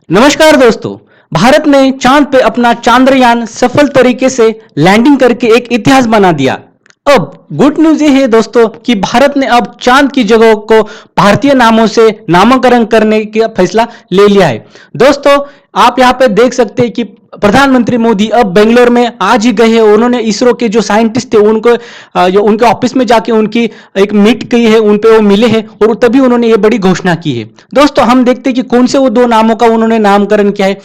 नमस्कार दोस्तों। भारत ने चांद पे अपना चांद्रयान सफल तरीके से लैंडिंग करके एक इतिहास बना दिया। अब गुड न्यूज ये है दोस्तों कि भारत ने अब चांद की जगहों को भारतीय नामों से नामकरण करने का फैसला ले लिया है। दोस्तों, आप यहाँ पे देख सकते हैं कि प्रधानमंत्री मोदी अब बेंगलोर में आज ही गए हैं। उन्होंने इसरो के जो साइंटिस्ट थे उनको जो उनके ऑफिस में जाके उनकी एक मीट की है, उन पे वो मिले हैं और तभी उन्होंने ये बड़ी घोषणा की है। दोस्तों, हम देखते हैं कि कौन से वो दो नामों का उन्होंने नामकरण किया है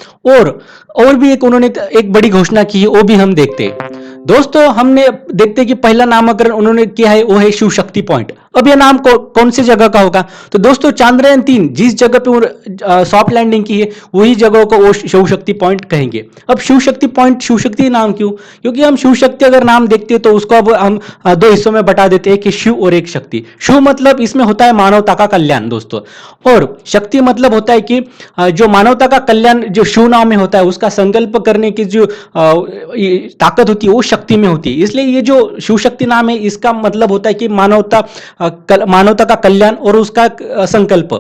और भी एक उन्होंने एक बड़ी घोषणा की है, वो भी हम देखते हैं। दोस्तों, हमने देखते हैं कि पहला नामकरण उन्होंने किया है वो है शिव शक्ति पॉइंट। अब यह नाम कौन सी जगह का होगा? तो दोस्तों, चांद्रयान 3 जिस जगह पे सॉफ्ट लैंडिंग की है वही जगह को वो शिव शक्ति पॉइंट कहेंगे। अब शिव शक्ति पॉइंट शिव शक्ति नाम क्यों? क्योंकि हम शिव शक्ति अगर नाम देखते हैं तो उसको अब हम दो हिस्सों में बटा देते हैं कि शिव और एक शक्ति। शिव मतलब इसमें होता है मानवता का कल्याण दोस्तों, और शक्ति मतलब होता है कि जो मानवता का कल्याण जो शिव नाम में होता है उसका संकल्प करने की जो ताकत होती है वो शक्ति में होती है। इसलिए ये जो शिव शक्ति नाम है इसका मतलब होता है कि मानवता का कल्याण और उसका संकल्प।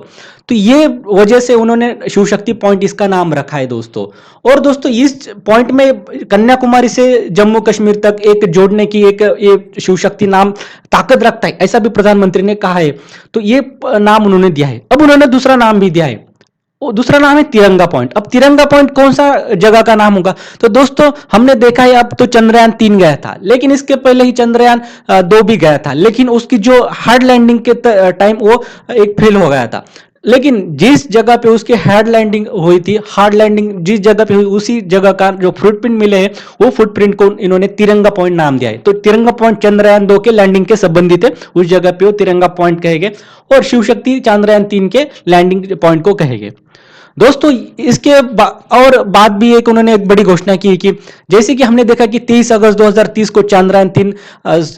तो ये वजह से उन्होंने शिव शक्ति पॉइंट इसका नाम रखा है दोस्तों। और दोस्तों, इस पॉइंट में कन्याकुमारी से जम्मू कश्मीर तक एक जोड़ने की एक ये शिव शक्ति नाम ताकत रखता है, ऐसा भी प्रधानमंत्री ने कहा है। तो ये नाम उन्होंने दिया है। अब उन्होंने दूसरा नाम भी दिया है, दूसरा नाम है तिरंगा पॉइंट। अब तिरंगा पॉइंट कौन सा जगह का नाम होगा? तो दोस्तों, हमने देखा है अब तो चंद्रयान 3 गया था, लेकिन इसके पहले ही चंद्रयान 2 भी गया था, लेकिन उसकी जो हार्ड लैंडिंग के टाइम वो एक फेल हो गया था। लेकिन जिस जगह पे उसकी हार्ड लैंडिंग हुई थी, हार्ड लैंडिंग जिस जगह पे हुई उसी जगह का जो फुटप्रिंट मिले हैं वो फुटप्रिंट को इन्होंने तिरंगा पॉइंट नाम दिया है। तो तिरंगा पॉइंट चंद्रयान 2 के लैंडिंग के संबंधित है, उस जगह पे वो तिरंगा पॉइंट कहेंगे, और शिव शक्ति चांद्रयान 3 के लैंडिंग पॉइंट को कहेंगे। दोस्तों, इसके और बाद भी एक उन्होंने एक बड़ी घोषणा की कि जैसे कि हमने देखा कि 23 अगस्त 2030 को चांद्रयान 3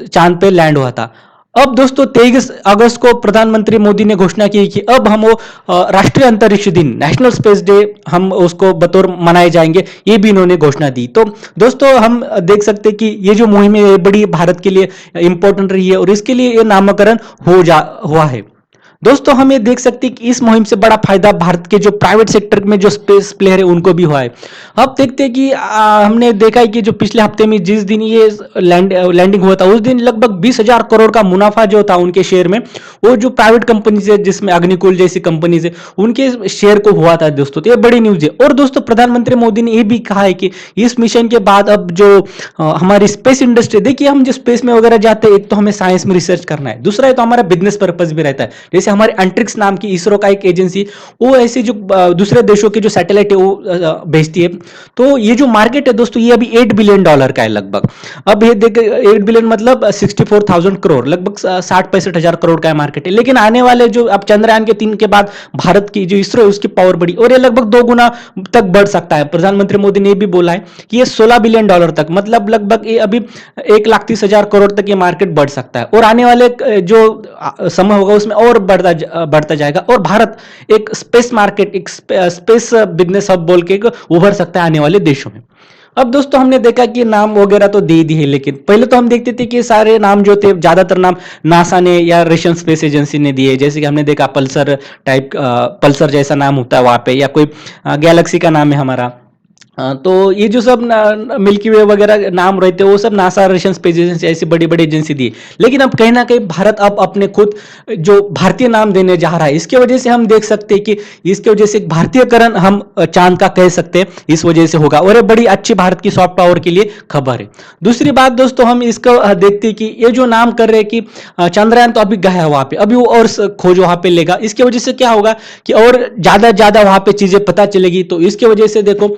चांद पे लैंड हुआ था। अब दोस्तों, 23 अगस्त को प्रधानमंत्री मोदी ने घोषणा की कि अब हम वो राष्ट्रीय अंतरिक्ष दिन, नेशनल स्पेस डे, हम उसको बतौर मनाए जाएंगे, ये भी इन्होंने घोषणा दी। तो दोस्तों, हम देख सकते हैं कि ये जो मुहिम है बड़ी भारत के लिए इंपॉर्टेंट रही है और इसके लिए ये नामकरण हुआ है। दोस्तों, हम ये देख सकते हैं कि इस मुहिम से बड़ा फायदा भारत के जो प्राइवेट सेक्टर में जो स्पेस प्लेयर है उनको भी हुआ है। अब देखते हैं कि हमने देखा है कि जो पिछले हफ्ते में जिस दिन ये लैंडिंग हुआ था उस दिन लगभग 20,000 करोड़ का मुनाफा जो था उनके शेयर में, वो जो प्राइवेट कंपनीज है जिसमें अग्निकुल जैसी कंपनीज है उनके शेयर को हुआ था दोस्तों। तो ये बड़ी न्यूज है। और दोस्तों, प्रधानमंत्री मोदी ने ये भी कहा है कि इस मिशन के बाद अब जो हमारी स्पेस इंडस्ट्री, देखिए हम जो स्पेस में वगैरह जाते हैं, एक तो हमें साइंस में रिसर्च करना है, दूसरा है तो हमारा बिजनेस पर्पज भी रहता है। जैसे हमारे एंट्रिक्स नाम की इसरो का एक एजेंसी, वो ऐसे जो दूसरे देशों के जो सैटेलाइट है वो भेजती है। तो ये जो मार्केट है दोस्तों, ये अभी $8 बिलियन का है लगभग। अब ये देख 8 बिलियन मतलब 64,000 करोड़, लगभग 60-65 करोड़ का मार्केट है। लेकिन आने वाले जो अब चंद्रयान के 3 के बाद भारत की जो इसरो है उसकी पावर बढ़ी और ये लगभग 2 गुना तक बढ़ सकता है। प्रधानमंत्री मोदी ने भी बोला है कि ये $16 बिलियन तक, मतलब लगभग ये अभी 1,30,000 करोड़ तक ये मार्केट बढ़ सकता है। और आने वाले जो समय होगा उसमें और बढ़ता जाएगा और भारत एक स्पेस मार्केट, एक स्पेस बिजनेस हब बोल के उभर सकता है आने वाले देशों में। अब दोस्तों, हमने देखा कि नाम वगैरह तो दे दिए, लेकिन पहले तो हम देखते थे कि सारे नाम जो थे, ज्यादातर नाम नासा ने या रशियन स्पेस एजेंसी ने दिए। जैसे कि हमने देखा पल्सर टाइप, पल्सर जैसा नाम होता है वहां पे, या कोई गैलेक्सी का नाम है हमारा। तो ये जो सब मिल्की वे वगैरह नाम रहते हैं वो सब नासा, रशियन स्पेस एजेंसी ऐसी बड़ी बड़ी एजेंसी दी। लेकिन अब कहीं ना कहीं भारत अब अपने खुद जो भारतीय नाम देने जा रहा है, इसके वजह से हम देख सकते हैं कि इसके वजह से एक भारतीयकरण हम चांद का कह सकते हैं, इस वजह से होगा। और ये बड़ी अच्छी भारत की सॉफ्ट पावर के लिए खबर है। दूसरी बात दोस्तों, हम इसको देखते हैं कि ये जो नाम कर रहे हैं कि चंद्रयान तो अभी गया है वहां पे, अभी वो और खोज वहां पे लेगा। इसके वजह से क्या होगा कि और ज्यादा वहां पे चीजें पता चलेगी। तो इसके वजह से देखो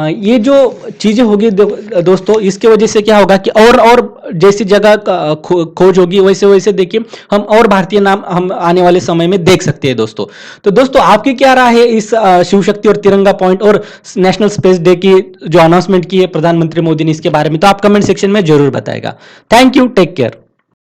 ये जो चीजें होगी दोस्तों, इसके वजह से क्या होगा कि और जैसी जगह खोज होगी वैसे वैसे देखिए हम और भारतीय नाम हम आने वाले समय में देख सकते हैं दोस्तों। तो दोस्तों, आपकी क्या राय है इस शिव शक्ति और तिरंगा पॉइंट और नेशनल स्पेस डे की जो अनाउंसमेंट की है प्रधानमंत्री मोदी ने इसके बारे में? तो आप कमेंट सेक्शन में जरूर बताएगा। Thank you, take care.